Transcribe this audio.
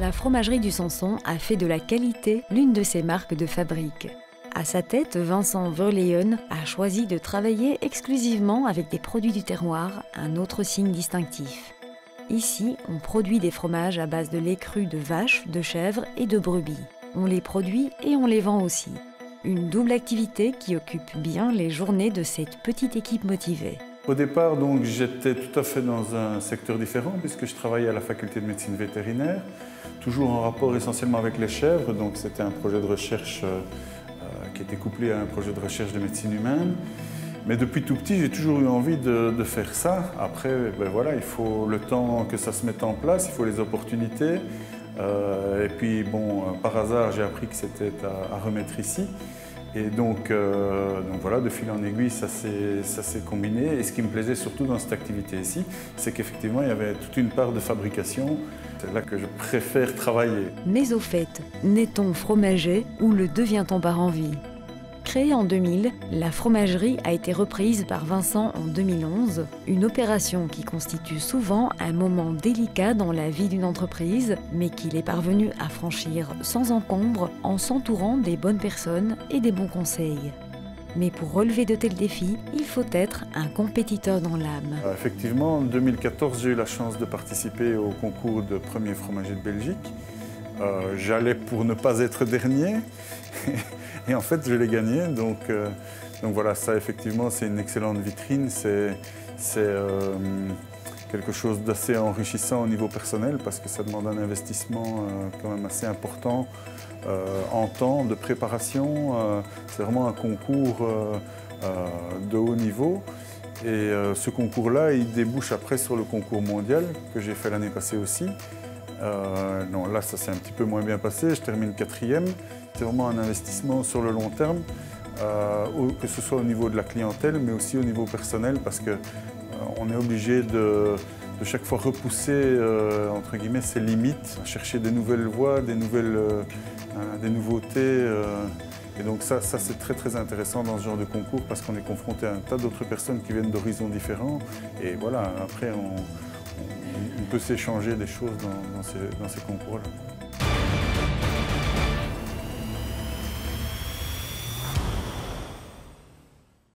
la fromagerie du Sanson a fait de la qualité l'une de ses marques de fabrique. À sa tête, Vincent Verleyen a choisi de travailler exclusivement avec des produits du terroir, un autre signe distinctif. Ici, on produit des fromages à base de lait cru de vache, de chèvre et de brebis. On les produit et on les vend aussi. Une double activité qui occupe bien les journées de cette petite équipe motivée. Au départ, donc, j'étais tout à fait dans un secteur différent puisque je travaillais à la faculté de médecine vétérinaire, toujours en rapport essentiellement avec les chèvres. Donc c'était un projet de recherche qui était couplé à un projet de recherche de médecine humaine. Mais depuis tout petit, j'ai toujours eu envie de faire ça. Après, ben voilà, il faut le temps que ça se mette en place, il faut les opportunités. Et puis, bon, par hasard, j'ai appris que c'était à remettre ici. Et donc voilà, de fil en aiguille, ça s'est combiné. Et ce qui me plaisait surtout dans cette activité ici, c'est qu'effectivement, il y avait toute une part de fabrication. C'est là que je préfère travailler. Mais au fait, naît-on fromager ou le devient-on par envie ? Créée en 2000, la fromagerie a été reprise par Vincent en 2011, une opération qui constitue souvent un moment délicat dans la vie d'une entreprise, mais qu'il est parvenu à franchir sans encombre en s'entourant des bonnes personnes et des bons conseils. Mais pour relever de tels défis, il faut être un compétiteur dans l'âme. Effectivement, en 2014, j'ai eu la chance de participer au concours de premier fromager de Belgique. J'allais pour ne pas être dernier. Et en fait, je l'ai gagné, donc voilà, ça effectivement, c'est une excellente vitrine, c'est quelque chose d'assez enrichissant au niveau personnel parce que ça demande un investissement quand même assez important en temps de préparation. C'est vraiment un concours de haut niveau et ce concours-là, il débouche après sur le concours mondial que j'ai fait l'année passée aussi. Non, là, ça s'est un petit peu moins bien passé, je termine 4e. C'est vraiment un investissement sur le long terme, que ce soit au niveau de la clientèle, mais aussi au niveau personnel, parce qu'on est obligé de chaque fois repousser, entre guillemets, ses limites, chercher des nouvelles voies, des nouveautés. Et donc ça c'est très très intéressant dans ce genre de concours, parce qu'on est confronté à un tas d'autres personnes qui viennent d'horizons différents. Et voilà, après, on peut s'échanger des choses dans ces concours-là.